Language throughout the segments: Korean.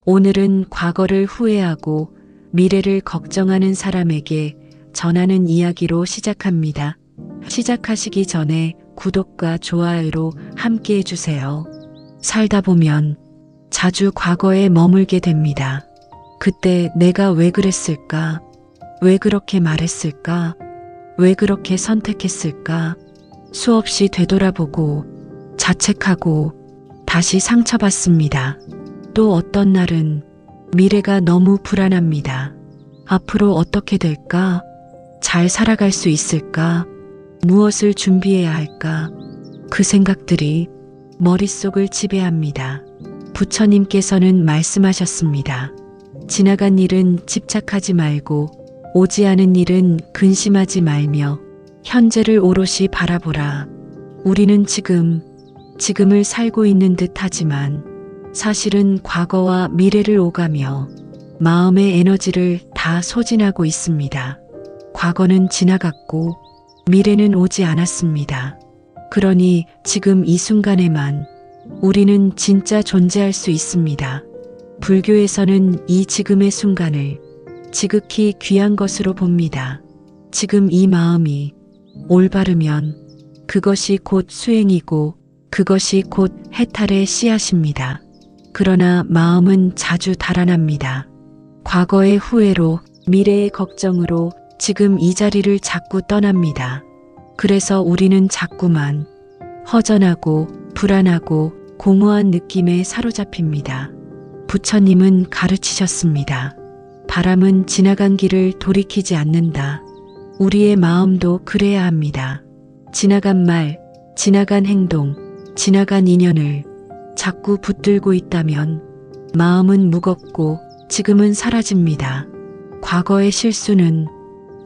오늘은 과거를 후회하고 미래를 걱정하는 사람에게 전하는 이야기로 시작합니다. 시작하시기 전에 구독과 좋아요로 함께 해주세요. 살다 보면 자주 과거에 머물게 됩니다. 그때 내가 왜 그랬을까? 왜 그렇게 말했을까? 왜 그렇게 선택했을까? 수없이 되돌아보고 자책하고 다시 상처받습니다. 또 어떤 날은 미래가 너무 불안합니다. 앞으로 어떻게 될까? 잘 살아갈 수 있을까? 무엇을 준비해야 할까? 그 생각들이 머릿속을 지배합니다. 부처님께서는 말씀하셨습니다. 지나간 일은 집착하지 말고 오지 않은 일은 근심하지 말며 현재를 오롯이 바라보라. 우리는 지금을 살고 있는 듯 하지만 사실은 과거와 미래를 오가며 마음의 에너지를 다 소진하고 있습니다. 과거는 지나갔고 미래는 오지 않았습니다. 그러니 지금 이 순간에만 우리는 진짜 존재할 수 있습니다. 불교에서는 이 지금의 순간을 지극히 귀한 것으로 봅니다. 지금 이 마음이 올바르면 그것이 곧 수행이고 그것이 곧 해탈의 씨앗입니다. 그러나 마음은 자주 달아납니다. 과거의 후회로 미래의 걱정으로 지금 이 자리를 자꾸 떠납니다. 그래서 우리는 자꾸만 허전하고 불안하고 공허한 느낌에 사로잡힙니다. 부처님은 가르치셨습니다. 바람은 지나간 길을 돌이키지 않는다. 우리의 마음도 그래야 합니다. 지나간 말, 지나간 행동, 지나간 인연을 자꾸 붙들고 있다면 마음은 무겁고 지금은 사라집니다. 과거의 실수는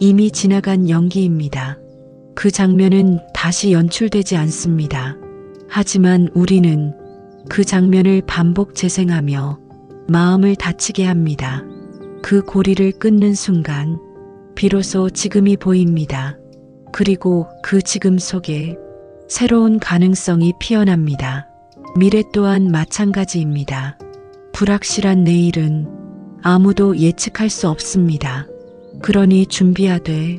이미 지나간 연기입니다. 그 장면은 다시 연출되지 않습니다. 하지만 우리는 그 장면을 반복 재생하며 마음을 다치게 합니다. 그 고리를 끊는 순간 비로소 지금이 보입니다. 그리고 그 지금 속에 새로운 가능성이 피어납니다. 미래 또한 마찬가지입니다. 불확실한 내일은 아무도 예측할 수 없습니다. 그러니 준비하되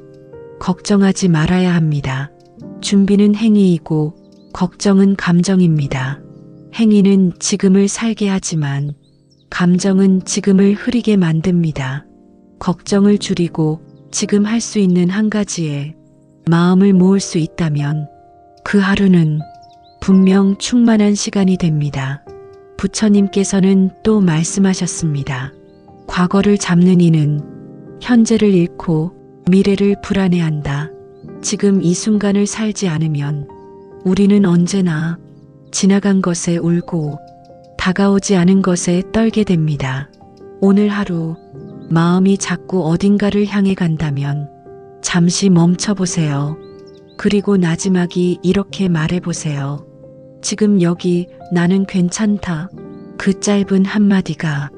걱정하지 말아야 합니다. 준비는 행위이고 걱정은 감정입니다. 행위는 지금을 살게 하지만 감정은 지금을 흐리게 만듭니다. 걱정을 줄이고 지금 할 수 있는 한 가지에 마음을 모을 수 있다면 그 하루는 분명 충만한 시간이 됩니다. 부처님께서는 또 말씀하셨습니다. 과거를 잡는 이는 현재를 잃고 미래를 불안해한다. 지금 이 순간을 살지 않으면 우리는 언제나 지나간 것에 울고 다가오지 않은 것에 떨게 됩니다. 오늘 하루 마음이 자꾸 어딘가를 향해 간다면 잠시 멈춰보세요. 그리고 나지막이 이렇게 말해보세요. 지금 여기 나는 괜찮다. 그 짧은 한마디가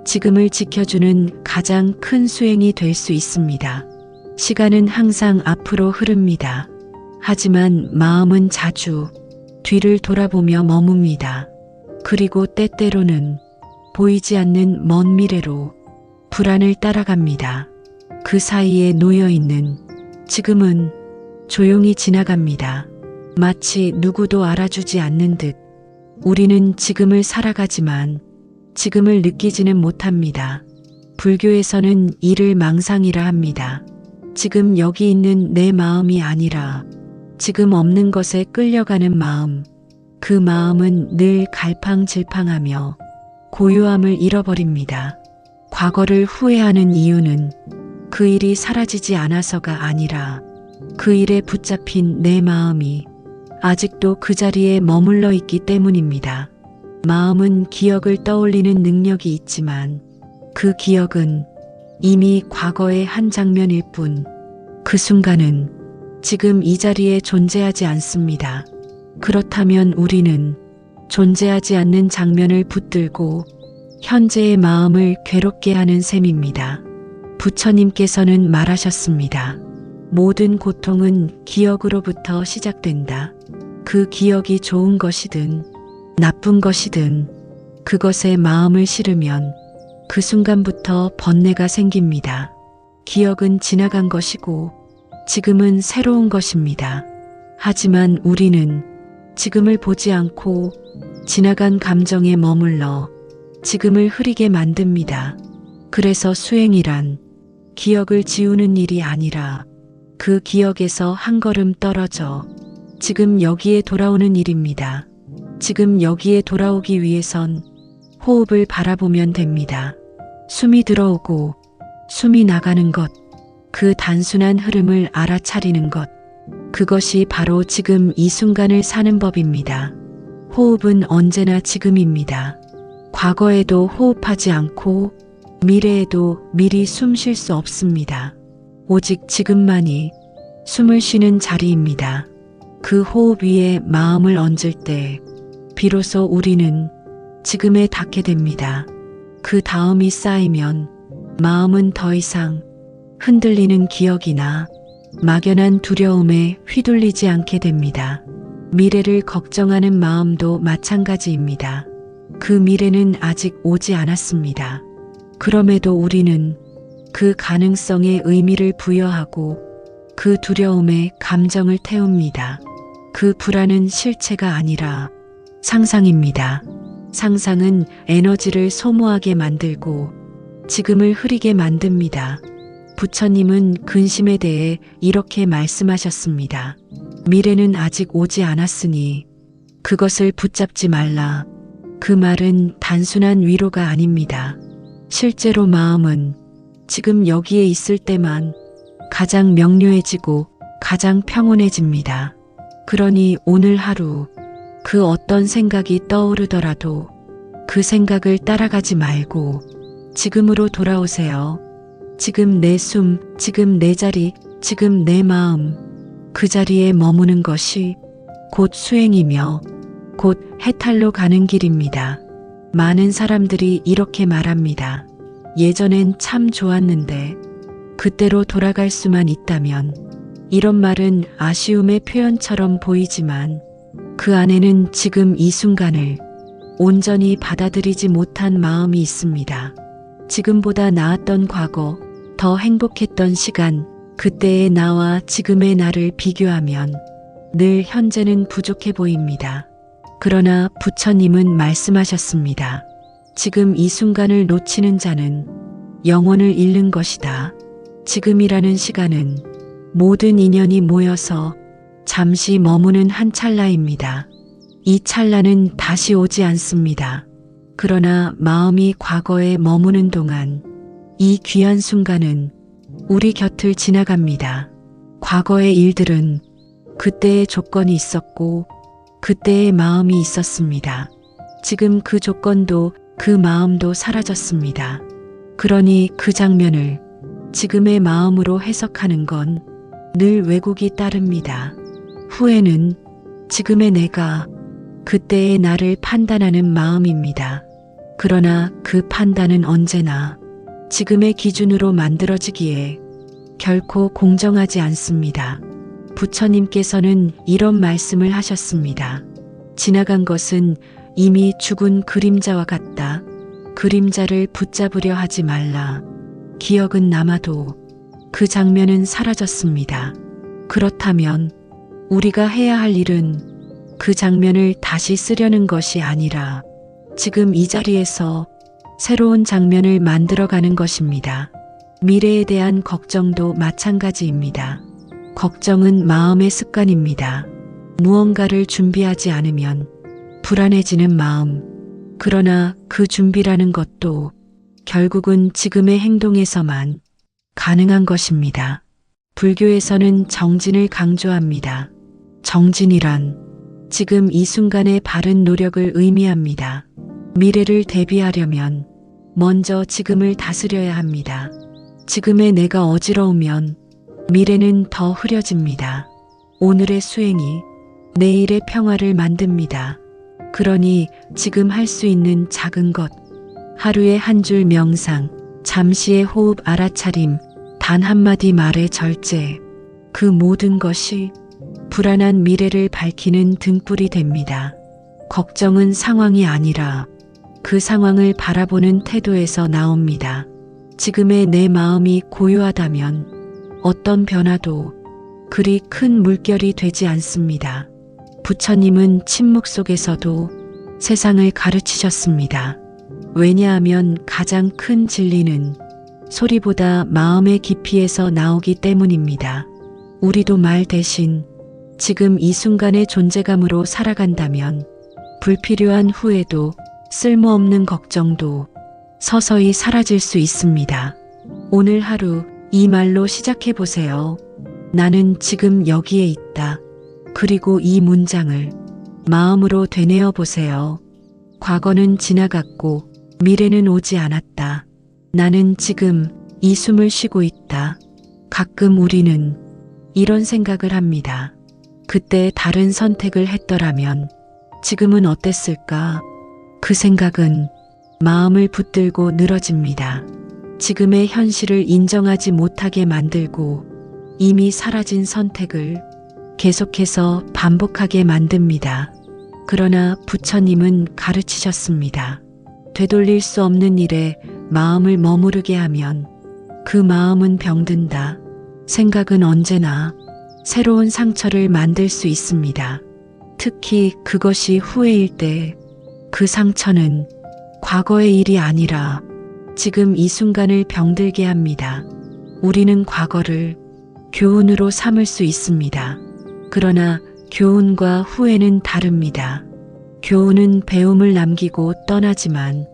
지금을 지켜주는 가장 큰 수행이 될 수 있습니다. 시간은 항상 앞으로 흐릅니다. 하지만 마음은 자주 뒤를 돌아보며 머뭅니다. 그리고 때때로는 보이지 않는 먼 미래로 불안을 따라갑니다. 그 사이에 놓여있는 지금은 조용히 지나갑니다. 마치 누구도 알아주지 않는 듯 우리는 지금을 살아가지만 지금을 느끼지는 못합니다. 불교에서는 이를 망상이라 합니다. 지금 여기 있는 내 마음이 아니라 지금 없는 것에 끌려가는 마음. 그 마음은 늘 갈팡질팡하며 고요함을 잃어버립니다. 과거를 후회하는 이유는 그 일이 사라지지 않아서가 아니라 그 일에 붙잡힌 내 마음이 아직도 그 자리에 머물러 있기 때문입니다. 마음은 기억을 떠올리는 능력이 있지만 그 기억은 이미 과거의 한 장면일 뿐 그 순간은 지금 이 자리에 존재하지 않습니다. 그렇다면 우리는 존재하지 않는 장면을 붙들고 현재의 마음을 괴롭게 하는 셈입니다. 부처님께서는 말하셨습니다. 모든 고통은 기억으로부터 시작된다. 그 기억이 좋은 것이든 나쁜 것이든 그것에 마음을 실으면 그 순간부터 번뇌가 생깁니다. 기억은 지나간 것이고 지금은 새로운 것입니다. 하지만 우리는 지금을 보지 않고 지나간 감정에 머물러 지금을 흐리게 만듭니다. 그래서 수행이란 기억을 지우는 일이 아니라 그 기억에서 한 걸음 떨어져 지금 여기에 돌아오는 일입니다. 지금 여기에 돌아오기 위해선 호흡을 바라보면 됩니다. 숨이 들어오고 숨이 나가는 것, 그 단순한 흐름을 알아차리는 것, 그것이 바로 지금 이 순간을 사는 법입니다. 호흡은 언제나 지금입니다. 과거에도 호흡하지 않고 미래에도 미리 숨 쉴 수 없습니다. 오직 지금만이 숨을 쉬는 자리입니다. 그 호흡 위에 마음을 얹을 때 비로소 우리는 지금에 닿게 됩니다. 그 다음이 쌓이면 마음은 더 이상 흔들리는 기억이나 막연한 두려움에 휘둘리지 않게 됩니다. 미래를 걱정하는 마음도 마찬가지입니다. 그 미래는 아직 오지 않았습니다. 그럼에도 우리는 그 가능성에 의미를 부여하고 그 두려움에 감정을 태웁니다. 그 불안은 실체가 아니라 상상입니다. 상상은 에너지를 소모하게 만들고 지금을 흐리게 만듭니다. 부처님은 근심에 대해 이렇게 말씀하셨습니다. 미래는 아직 오지 않았으니 그것을 붙잡지 말라. 그 말은 단순한 위로가 아닙니다. 실제로 마음은 지금 여기에 있을 때만 가장 명료해지고 가장 평온해집니다. 그러니 오늘 하루 그 어떤 생각이 떠오르더라도 그 생각을 따라가지 말고 지금으로 돌아오세요. 지금 내 숨, 지금 내 자리, 지금 내 마음, 그 자리에 머무는 것이 곧 수행이며 곧 해탈로 가는 길입니다. 많은 사람들이 이렇게 말합니다. 예전엔 참 좋았는데 그때로 돌아갈 수만 있다면. 이런 말은 아쉬움의 표현처럼 보이지만 그 안에는 지금 이 순간을 온전히 받아들이지 못한 마음이 있습니다. 지금보다 나았던 과거, 더 행복했던 시간, 그때의 나와 지금의 나를 비교하면 늘 현재는 부족해 보입니다. 그러나 부처님은 말씀하셨습니다. 지금 이 순간을 놓치는 자는 영혼을 잃는 것이다. 지금이라는 시간은 모든 인연이 모여서 잠시 머무는 한 찰나입니다. 이 찰나는 다시 오지 않습니다. 그러나 마음이 과거에 머무는 동안 이 귀한 순간은 우리 곁을 지나갑니다. 과거의 일들은 그때의 조건이 있었고 그때의 마음이 있었습니다. 지금 그 조건도 그 마음도 사라졌습니다. 그러니 그 장면을 지금의 마음으로 해석하는 건 늘 왜곡이 따릅니다. 후회는 지금의 내가 그때의 나를 판단하는 마음입니다. 그러나 그 판단은 언제나 지금의 기준으로 만들어지기에 결코 공정하지 않습니다. 부처님께서는 이런 말씀을 하셨습니다. 지나간 것은 이미 죽은 그림자와 같다. 그림자를 붙잡으려 하지 말라. 기억은 남아도 그 장면은 사라졌습니다. 그렇다면 우리가 해야 할 일은 그 장면을 다시 쓰려는 것이 아니라 지금 이 자리에서 새로운 장면을 만들어가는 것입니다. 미래에 대한 걱정도 마찬가지입니다. 걱정은 마음의 습관입니다. 무언가를 준비하지 않으면 불안해지는 마음. 그러나 그 준비라는 것도 결국은 지금의 행동에서만 가능한 것입니다. 불교에서는 정진을 강조합니다. 정진이란 지금 이 순간의 바른 노력을 의미합니다. 미래를 대비하려면 먼저 지금을 다스려야 합니다. 지금의 내가 어지러우면 미래는 더 흐려집니다. 오늘의 수행이 내일의 평화를 만듭니다. 그러니 지금 할 수 있는 작은 것, 하루에 한 줄 명상, 잠시의 호흡 알아차림, 단 한마디 말의 절제, 그 모든 것이 불안한 미래를 밝히는 등불이 됩니다. 걱정은 상황이 아니라 그 상황을 바라보는 태도에서 나옵니다. 지금의 내 마음이 고요하다면 어떤 변화도 그리 큰 물결이 되지 않습니다. 부처님은 침묵 속에서도 세상을 가르치셨습니다. 왜냐하면 가장 큰 진리는 소리보다 마음의 깊이에서 나오기 때문입니다. 우리도 말 대신 지금 이 순간의 존재감으로 살아간다면 불필요한 후회도 쓸모없는 걱정도 서서히 사라질 수 있습니다. 오늘 하루 이 말로 시작해 보세요. 나는 지금 여기에 있다. 그리고 이 문장을 마음으로 되뇌어 보세요. 과거는 지나갔고 미래는 오지 않았다. 나는 지금 이 숨을 쉬고 있다. 가끔 우리는 이런 생각을 합니다. 그때 다른 선택을 했더라면 지금은 어땠을까? 그 생각은 마음을 붙들고 늘어집니다. 지금의 현실을 인정하지 못하게 만들고 이미 사라진 선택을 계속해서 반복하게 만듭니다. 그러나 부처님은 가르치셨습니다. 되돌릴 수 없는 일에 마음을 머무르게 하면 그 마음은 병든다. 생각은 언제나 새로운 상처를 만들 수 있습니다. 특히 그것이 후회일 때 그 상처는 과거의 일이 아니라 지금 이 순간을 병들게 합니다. 우리는 과거를 교훈으로 삼을 수 있습니다. 그러나 교훈과 후회는 다릅니다. 교훈은 배움을 남기고 떠나지만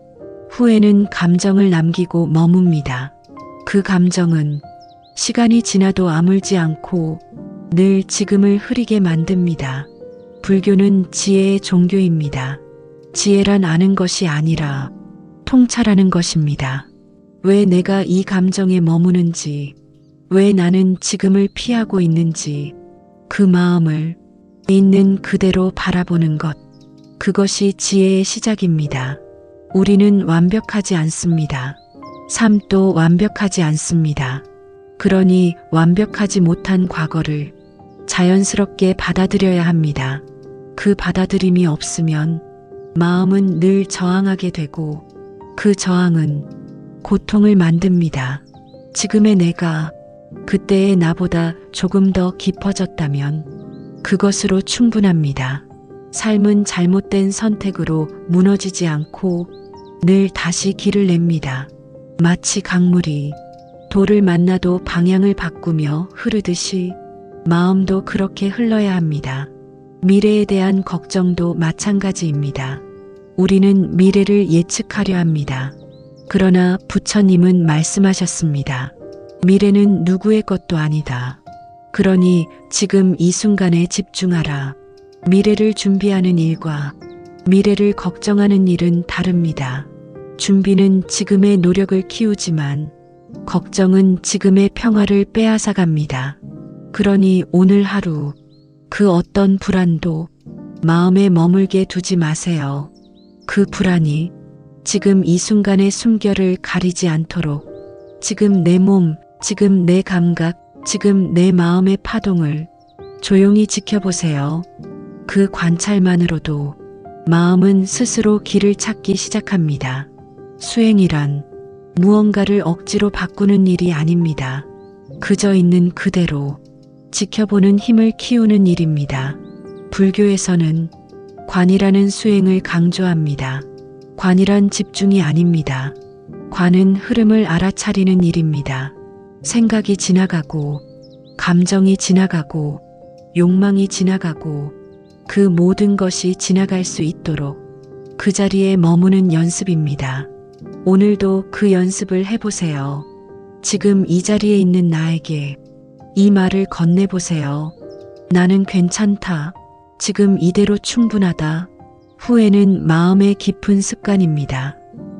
후회는 감정을 남기고 머뭅니다. 그 감정은 시간이 지나도 아물지 않고 늘 지금을 흐리게 만듭니다. 불교는 지혜의 종교입니다. 지혜란 아는 것이 아니라 통찰하는 것입니다. 왜 내가 이 감정에 머무는지, 왜 나는 지금을 피하고 있는지, 그 마음을 있는 그대로 바라보는 것, 그것이 지혜의 시작입니다. 우리는 완벽하지 않습니다. 삶도 완벽하지 않습니다. 그러니 완벽하지 못한 과거를 자연스럽게 받아들여야 합니다. 그 받아들임이 없으면 마음은 늘 저항하게 되고 그 저항은 고통을 만듭니다. 지금의 내가 그때의 나보다 조금 더 깊어졌다면 그것으로 충분합니다. 삶은 잘못된 선택으로 무너지지 않고 늘 다시 길을 냅니다. 마치 강물이 돌을 만나도 방향을 바꾸며 흐르듯이 마음도 그렇게 흘러야 합니다. 미래에 대한 걱정도 마찬가지입니다. 우리는 미래를 예측하려 합니다. 그러나 부처님은 말씀하셨습니다. 미래는 누구의 것도 아니다. 그러니 지금 이 순간에 집중하라. 미래를 준비하는 일과 미래를 걱정하는 일은 다릅니다. 준비는 지금의 노력을 키우지만 걱정은 지금의 평화를 빼앗아갑니다. 그러니 오늘 하루 그 어떤 불안도 마음에 머물게 두지 마세요. 그 불안이 지금 이 순간의 숨결을 가리지 않도록 지금 내 몸, 지금 내 감각, 지금 내 마음의 파동을 조용히 지켜보세요. 그 관찰만으로도 마음은 스스로 길을 찾기 시작합니다. 수행이란 무언가를 억지로 바꾸는 일이 아닙니다. 그저 있는 그대로 지켜보는 힘을 키우는 일입니다. 불교에서는 관이라는 수행을 강조합니다. 관이란 집중이 아닙니다. 관은 흐름을 알아차리는 일입니다. 생각이 지나가고, 감정이 지나가고, 욕망이 지나가고, 그 모든 것이 지나갈 수 있도록 그 자리에 머무는 연습입니다. 오늘도 그 연습을 해보세요. 지금 이 자리에 있는 나에게 이 말을 건네보세요. 나는 괜찮다. 지금 이대로 충분하다. 후회는 마음의 깊은 습관입니다.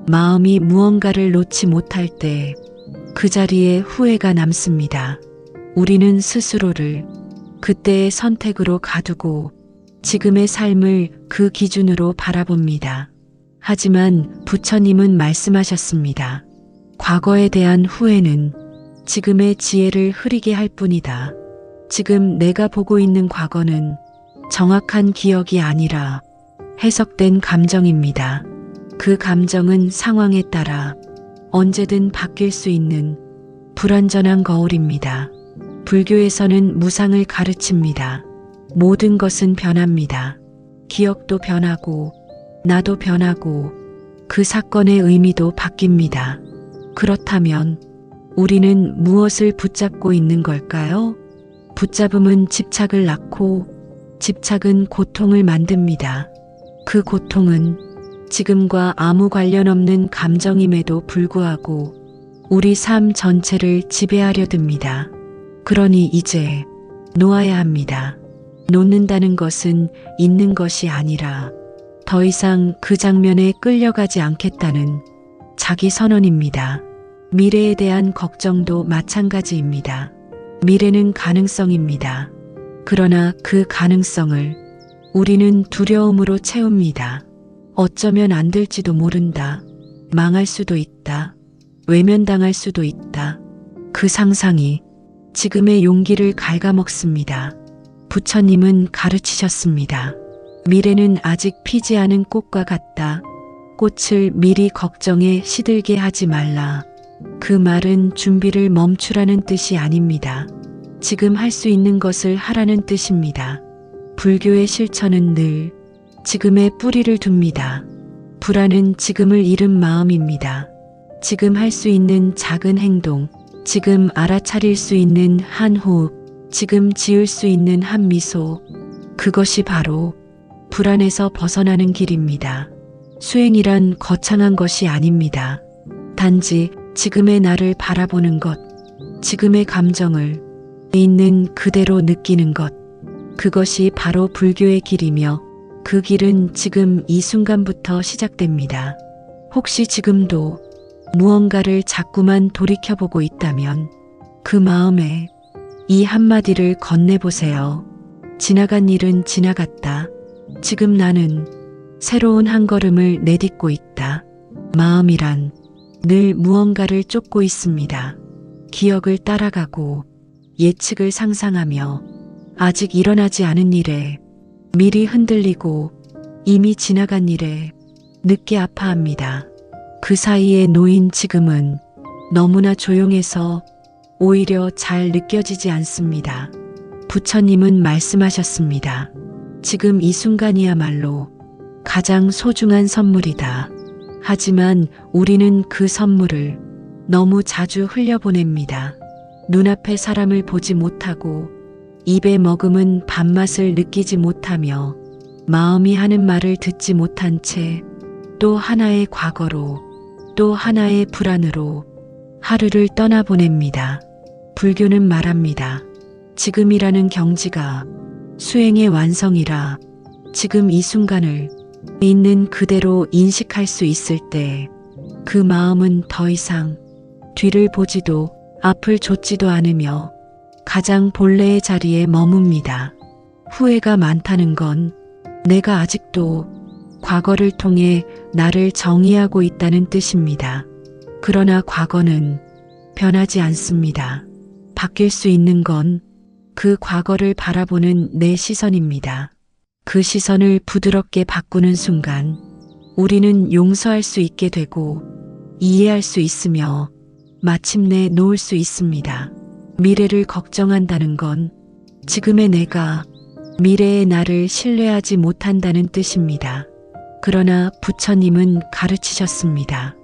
마음이 무언가를 놓지 못할 때 그 자리에 후회가 남습니다. 우리는 스스로를 그때의 선택으로 가두고 지금의 삶을 그 기준으로 바라봅니다. 하지만 부처님은 말씀하셨습니다. 과거에 대한 후회는 지금의 지혜를 흐리게 할 뿐이다. 지금 내가 보고 있는 과거는 정확한 기억이 아니라 해석된 감정입니다. 그 감정은 상황에 따라 언제든 바뀔 수 있는 불완전한 거울입니다. 불교에서는 무상을 가르칩니다. 모든 것은 변합니다. 기억도 변하고, 나도 변하고, 그 사건의 의미도 바뀝니다. 그렇다면 우리는 무엇을 붙잡고 있는 걸까요? 붙잡음은 집착을 낳고, 집착은 고통을 만듭니다. 그 고통은 지금과 아무 관련 없는 감정임에도 불구하고 우리 삶 전체를 지배하려 듭니다. 그러니 이제 놓아야 합니다. 놓는다는 것은 있는 것이 아니라 더 이상 그 장면에 끌려가지 않겠다는 자기 선언입니다. 미래에 대한 걱정도 마찬가지입니다. 미래는 가능성입니다. 그러나 그 가능성을 우리는 두려움으로 채웁니다. 어쩌면 안 될지도 모른다. 망할 수도 있다. 외면당할 수도 있다. 그 상상이 지금의 용기를 갉아먹습니다. 부처님은 가르치셨습니다. 미래는 아직 피지 않은 꽃과 같다. 꽃을 미리 걱정에 시들게 하지 말라. 그 말은 준비를 멈추라는 뜻이 아닙니다. 지금 할 수 있는 것을 하라는 뜻입니다. 불교의 실천은 늘 지금에 뿌리를 둡니다. 불안은 지금을 잃은 마음입니다. 지금 할 수 있는 작은 행동, 지금 알아차릴 수 있는 한 호흡, 지금 지을 수 있는 한 미소, 그것이 바로 불안에서 벗어나는 길입니다. 수행이란 거창한 것이 아닙니다. 단지 지금의 나를 바라보는 것, 지금의 감정을 있는 그대로 느끼는 것, 그것이 바로 불교의 길이며 그 길은 지금 이 순간부터 시작됩니다. 혹시 지금도 무언가를 자꾸만 돌이켜보고 있다면 그 마음에 이 한마디를 건네보세요. 지나간 일은 지나갔다. 지금 나는 새로운 한 걸음을 내딛고 있다. 마음이란 늘 무언가를 쫓고 있습니다. 기억을 따라가고 예측을 상상하며 아직 일어나지 않은 일에 미리 흔들리고 이미 지나간 일에 늦게 아파합니다. 그 사이에 놓인 지금은 너무나 조용해서 오히려 잘 느껴지지 않습니다. 부처님은 말씀하셨습니다. 지금 이 순간이야말로 가장 소중한 선물이다. 하지만 우리는 그 선물을 너무 자주 흘려보냅니다. 눈앞에 사람을 보지 못하고 입에 머금은 밥맛을 느끼지 못하며 마음이 하는 말을 듣지 못한 채 또 하나의 과거로 또 하나의 불안으로 하루를 떠나보냅니다. 불교는 말합니다. 지금이라는 경지가 수행의 완성이라 지금 이 순간을 있는 그대로 인식할 수 있을 때 그 마음은 더 이상 뒤를 보지도 앞을 좇지도 않으며 가장 본래의 자리에 머뭅니다. 후회가 많다는 건 내가 아직도 과거를 통해 나를 정의하고 있다는 뜻입니다. 그러나 과거는 변하지 않습니다. 바뀔 수 있는 건 그 과거를 바라보는 내 시선입니다. 그 시선을 부드럽게 바꾸는 순간 우리는 용서할 수 있게 되고 이해할 수 있으며 마침내 놓을 수 있습니다. 미래를 걱정한다는 건 지금의 내가 미래의 나를 신뢰하지 못한다는 뜻입니다. 그러나 부처님은 가르치셨습니다.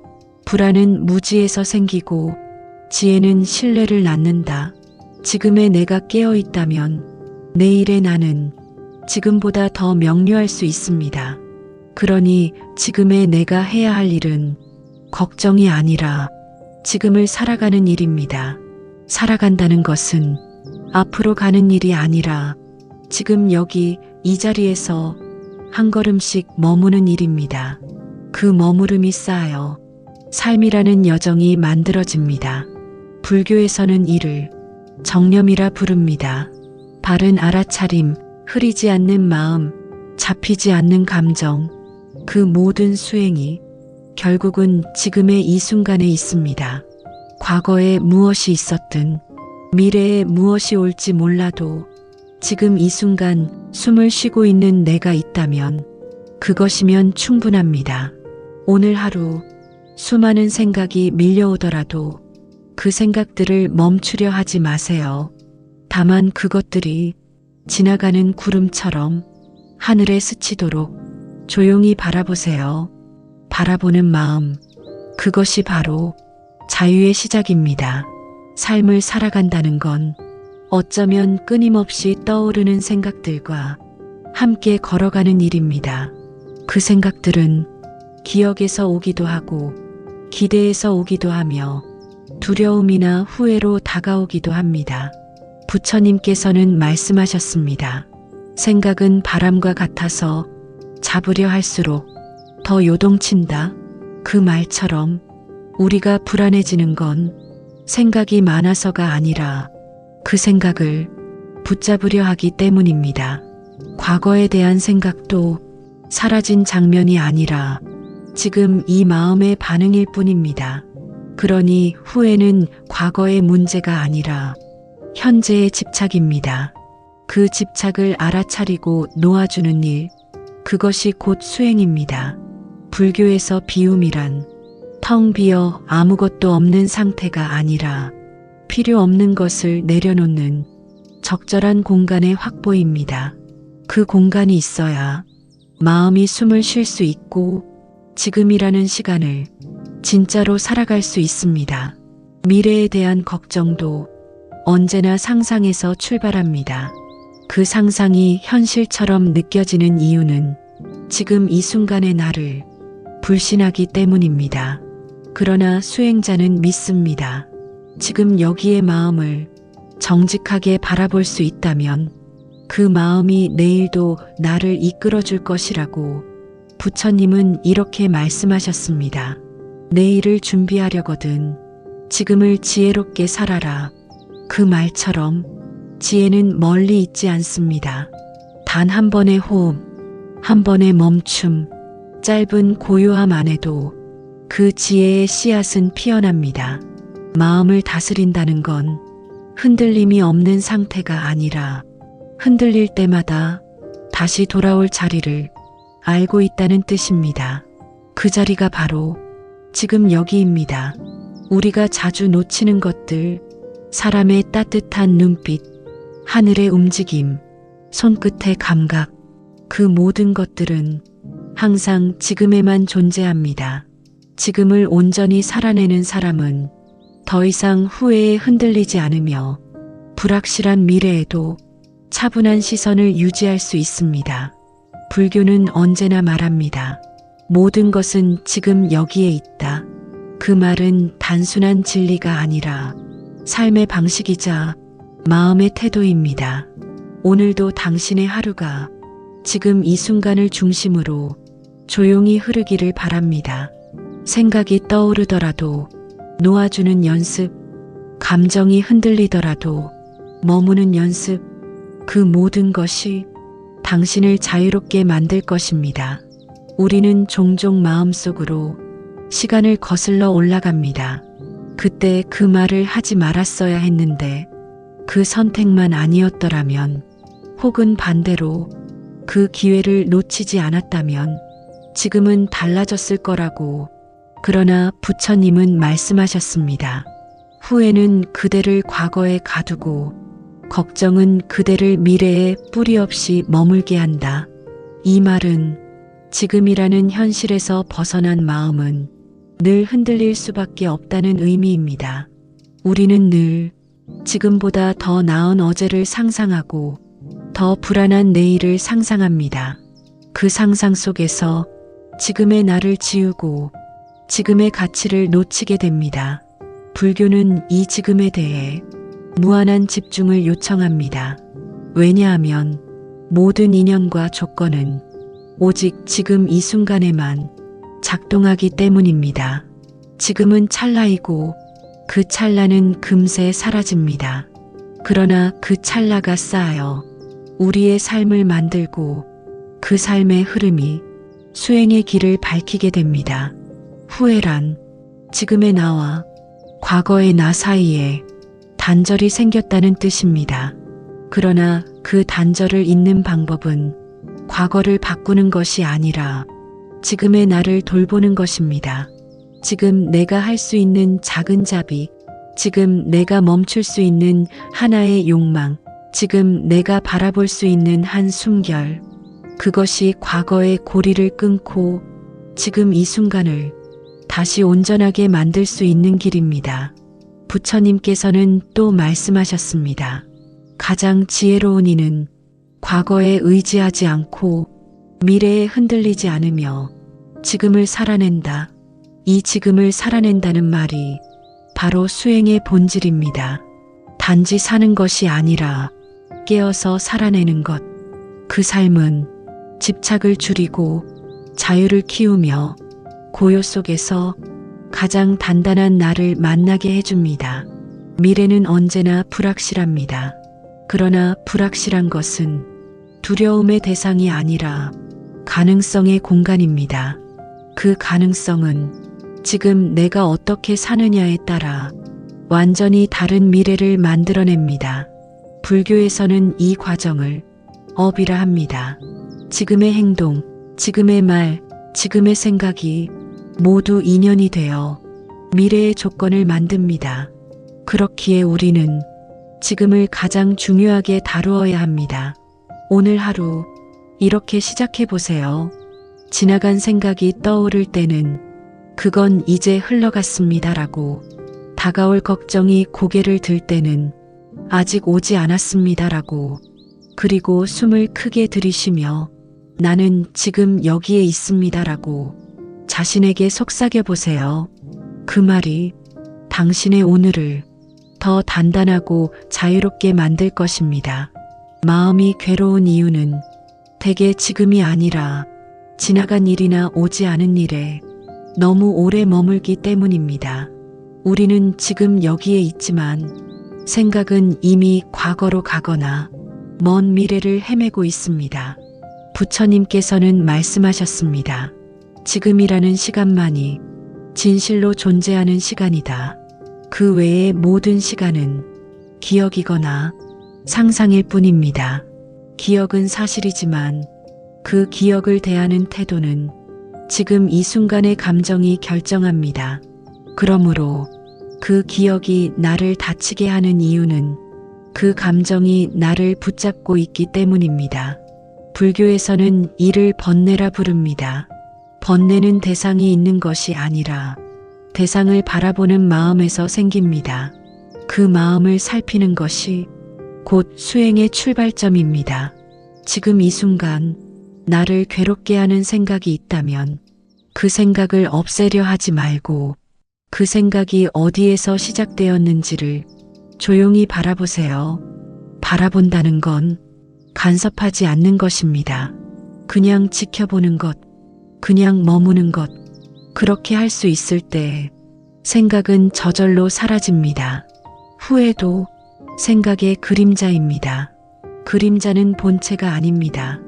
불안은 무지에서 생기고 지혜는 신뢰를 낳는다. 지금의 내가 깨어 있다면 내일의 나는 지금보다 더 명료할 수 있습니다. 그러니 지금의 내가 해야 할 일은 걱정이 아니라 지금을 살아가는 일입니다. 살아간다는 것은 앞으로 가는 일이 아니라 지금 여기 이 자리에서 한 걸음씩 머무는 일입니다. 그 머무름이 쌓여 삶이라는 여정이 만들어집니다. 불교에서는 이를 정념이라 부릅니다. 바른 알아차림, 흐리지 않는 마음, 잡히지 않는 감정, 그 모든 수행이 결국은 지금의 이 순간에 있습니다. 과거에 무엇이 있었든 미래에 무엇이 올지 몰라도 지금 이 순간 숨을 쉬고 있는 내가 있다면 그것이면 충분합니다. 오늘 하루 수많은 생각이 밀려오더라도 그 생각들을 멈추려 하지 마세요. 다만 그것들이 지나가는 구름처럼 하늘에 스치도록 조용히 바라보세요. 바라보는 마음, 그것이 바로 자유의 시작입니다. 삶을 살아간다는 건 어쩌면 끊임없이 떠오르는 생각들과 함께 걸어가는 일입니다. 그 생각들은 기억에서 오기도 하고 기대에서 오기도 하며 두려움이나 후회로 다가오기도 합니다. 부처님께서는 말씀하셨습니다. 생각은 바람과 같아서 잡으려 할수록 더 요동친다. 그 말처럼 우리가 불안해지는 건 생각이 많아서가 아니라 그 생각을 붙잡으려 하기 때문입니다. 과거에 대한 생각도 사라진 장면이 아니라 지금 이 마음의 반응일 뿐입니다. 그러니 후회는 과거의 문제가 아니라 현재의 집착입니다. 그 집착을 알아차리고 놓아주는 일, 그것이 곧 수행입니다. 불교에서 비움이란 텅 비어 아무것도 없는 상태가 아니라 필요 없는 것을 내려놓는 적절한 공간의 확보입니다. 그 공간이 있어야 마음이 숨을 쉴 수 있고 지금이라는 시간을 진짜로 살아갈 수 있습니다. 미래에 대한 걱정도 언제나 상상에서 출발합니다. 그 상상이 현실처럼 느껴지는 이유는 지금 이 순간의 나를 불신하기 때문입니다. 그러나 수행자는 믿습니다. 지금 여기의 마음을 정직하게 바라볼 수 있다면 그 마음이 내일도 나를 이끌어 줄 것이라고 부처님은 이렇게 말씀하셨습니다. 내일을 준비하려거든 지금을 지혜롭게 살아라. 그 말처럼 지혜는 멀리 있지 않습니다. 단 한 번의 호흡, 한 번의 멈춤, 짧은 고요함 안에도 그 지혜의 씨앗은 피어납니다. 마음을 다스린다는 건 흔들림이 없는 상태가 아니라 흔들릴 때마다 다시 돌아올 자리를 알고 있다는 뜻입니다. 그 자리가 바로 지금 여기입니다. 우리가 자주 놓치는 것들, 사람의 따뜻한 눈빛, 하늘의 움직임, 손끝의 감각, 그 모든 것들은 항상 지금에만 존재합니다. 지금을 온전히 살아내는 사람은 더 이상 후회에 흔들리지 않으며 불확실한 미래에도 차분한 시선을 유지할 수 있습니다. 불교는 언제나 말합니다. 모든 것은 지금 여기에 있다. 그 말은 단순한 진리가 아니라 삶의 방식이자 마음의 태도입니다. 오늘도 당신의 하루가 지금 이 순간을 중심으로 조용히 흐르기를 바랍니다. 생각이 떠오르더라도 놓아주는 연습, 감정이 흔들리더라도 머무는 연습, 그 모든 것이 당신을 자유롭게 만들 것입니다. 우리는 종종 마음속으로 시간을 거슬러 올라갑니다. 그때 그 말을 하지 말았어야 했는데, 그 선택만 아니었더라면, 혹은 반대로 그 기회를 놓치지 않았다면 지금은 달라졌을 거라고. 그러나 부처님은 말씀하셨습니다. 후회는 그대를 과거에 가두고 걱정은 그대를 미래에 뿌리 없이 머물게 한다. 이 말은 지금이라는 현실에서 벗어난 마음은 늘 흔들릴 수밖에 없다는 의미입니다. 우리는 늘 지금보다 더 나은 어제를 상상하고 더 불안한 내일을 상상합니다. 그 상상 속에서 지금의 나를 지우고 지금의 가치를 놓치게 됩니다. 불교는 이 지금에 대해 무한한 집중을 요청합니다. 왜냐하면 모든 인연과 조건은 오직 지금 이 순간에만 작동하기 때문입니다. 지금은 찰나이고 그 찰나는 금세 사라집니다. 그러나 그 찰나가 쌓여 우리의 삶을 만들고 그 삶의 흐름이 수행의 길을 밝히게 됩니다. 후회란 지금의 나와 과거의 나 사이에 단절이 생겼다는 뜻입니다. 그러나 그 단절을 잇는 방법은 과거를 바꾸는 것이 아니라 지금의 나를 돌보는 것입니다. 지금 내가 할 수 있는 작은 자비, 지금 내가 멈출 수 있는 하나의 욕망, 지금 내가 바라볼 수 있는 한 숨결, 그것이 과거의 고리를 끊고 지금 이 순간을 다시 온전하게 만들 수 있는 길입니다. 부처님께서는 또 말씀하셨습니다. 가장 지혜로운 이는 과거에 의지하지 않고 미래에 흔들리지 않으며 지금을 살아낸다. 이 지금을 살아낸다는 말이 바로 수행의 본질입니다. 단지 사는 것이 아니라 깨어서 살아내는 것. 그 삶은 집착을 줄이고 자유를 키우며 고요 속에서 가장 단단한 나를 만나게 해줍니다. 미래는 언제나 불확실합니다. 그러나 불확실한 것은 두려움의 대상이 아니라 가능성의 공간입니다. 그 가능성은 지금 내가 어떻게 사느냐에 따라 완전히 다른 미래를 만들어냅니다. 불교에서는 이 과정을 업이라 합니다. 지금의 행동, 지금의 말, 지금의 생각이 모두 인연이 되어 미래의 조건을 만듭니다. 그렇기에 우리는 지금을 가장 중요하게 다루어야 합니다. 오늘 하루 이렇게 시작해 보세요. 지나간 생각이 떠오를 때는 그건 이제 흘러갔습니다라고, 다가올 걱정이 고개를 들 때는 아직 오지 않았습니다라고, 그리고 숨을 크게 들이쉬며 나는 지금 여기에 있습니다라고 자신에게 속삭여 보세요. 그 말이 당신의 오늘을 더 단단하고 자유롭게 만들 것입니다. 마음이 괴로운 이유는 대개 지금이 아니라 지나간 일이나 오지 않은 일에 너무 오래 머물기 때문입니다. 우리는 지금 여기에 있지만 생각은 이미 과거로 가거나 먼 미래를 헤매고 있습니다. 부처님께서는 말씀하셨습니다. 지금이라는 시간만이 진실로 존재하는 시간이다. 그 외의 모든 시간은 기억이거나 상상일 뿐입니다. 기억은 사실이지만 그 기억을 대하는 태도는 지금 이 순간의 감정이 결정합니다. 그러므로 그 기억이 나를 다치게 하는 이유는 그 감정이 나를 붙잡고 있기 때문입니다. 불교에서는 이를 번뇌라 부릅니다. 번뇌는 대상이 있는 것이 아니라 대상을 바라보는 마음에서 생깁니다. 그 마음을 살피는 것이 곧 수행의 출발점입니다. 지금 이 순간 나를 괴롭게 하는 생각이 있다면 그 생각을 없애려 하지 말고 그 생각이 어디에서 시작되었는지를 조용히 바라보세요. 바라본다는 건 간섭하지 않는 것입니다. 그냥 지켜보는 것, 그냥 머무는 것. 그렇게 할 수 있을 때 생각은 저절로 사라집니다. 후회도 생각의 그림자입니다. 그림자는 본체가 아닙니다.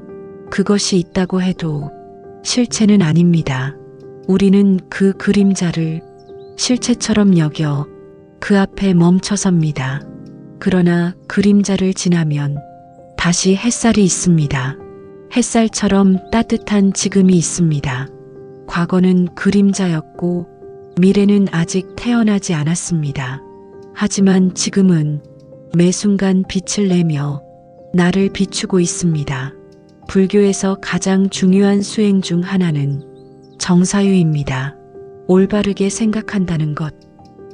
그것이 있다고 해도 실체는 아닙니다. 우리는 그 그림자를 실체처럼 여겨 그 앞에 멈춰섭니다. 그러나 그림자를 지나면 다시 햇살이 있습니다. 햇살처럼 따뜻한 지금이 있습니다. 과거는 그림자였고 미래는 아직 태어나지 않았습니다. 하지만 지금은 매 순간 빛을 내며 나를 비추고 있습니다. 불교에서 가장 중요한 수행 중 하나는 정사유입니다. 올바르게 생각한다는 것.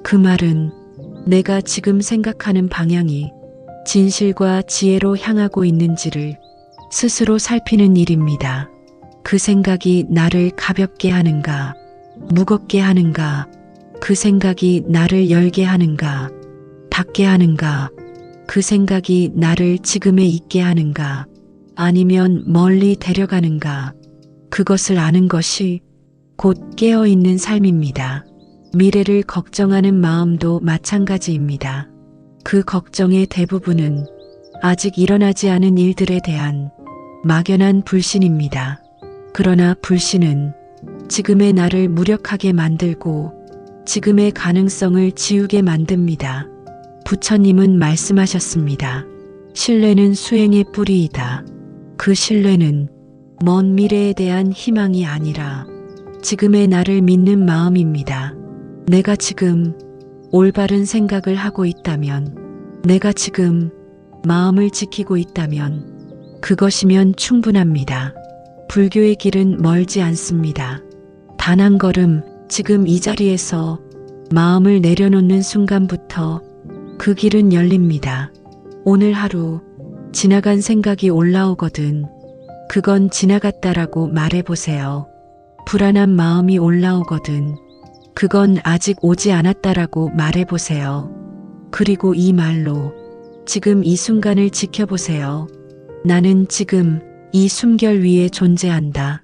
그 말은 내가 지금 생각하는 방향이 진실과 지혜로 향하고 있는지를 스스로 살피는 일입니다. 그 생각이 나를 가볍게 하는가, 무겁게 하는가, 그 생각이 나를 열게 하는가, 닫게 하는가, 그 생각이 나를 지금에 있게 하는가, 아니면 멀리 데려가는가, 그것을 아는 것이 곧 깨어있는 삶입니다. 미래를 걱정하는 마음도 마찬가지입니다. 그 걱정의 대부분은 아직 일어나지 않은 일들에 대한 막연한 불신입니다. 그러나 불신은 지금의 나를 무력하게 만들고 지금의 가능성을 지우게 만듭니다. 부처님은 말씀하셨습니다. 신뢰는 수행의 뿌리이다. 그 신뢰는 먼 미래에 대한 희망이 아니라 지금의 나를 믿는 마음입니다. 내가 지금 올바른 생각을 하고 있다면, 내가 지금 마음을 지키고 있다면 그것이면 충분합니다. 불교의 길은 멀지 않습니다. 단 한 걸음, 지금 이 자리에서 마음을 내려놓는 순간부터 그 길은 열립니다. 오늘 하루 지나간 생각이 올라오거든 그건 지나갔다라고 말해보세요. 불안한 마음이 올라오거든 그건 아직 오지 않았다라고 말해보세요. 그리고 이 말로 지금 이 순간을 지켜보세요. 나는 지금 이 숨결 위에 존재한다.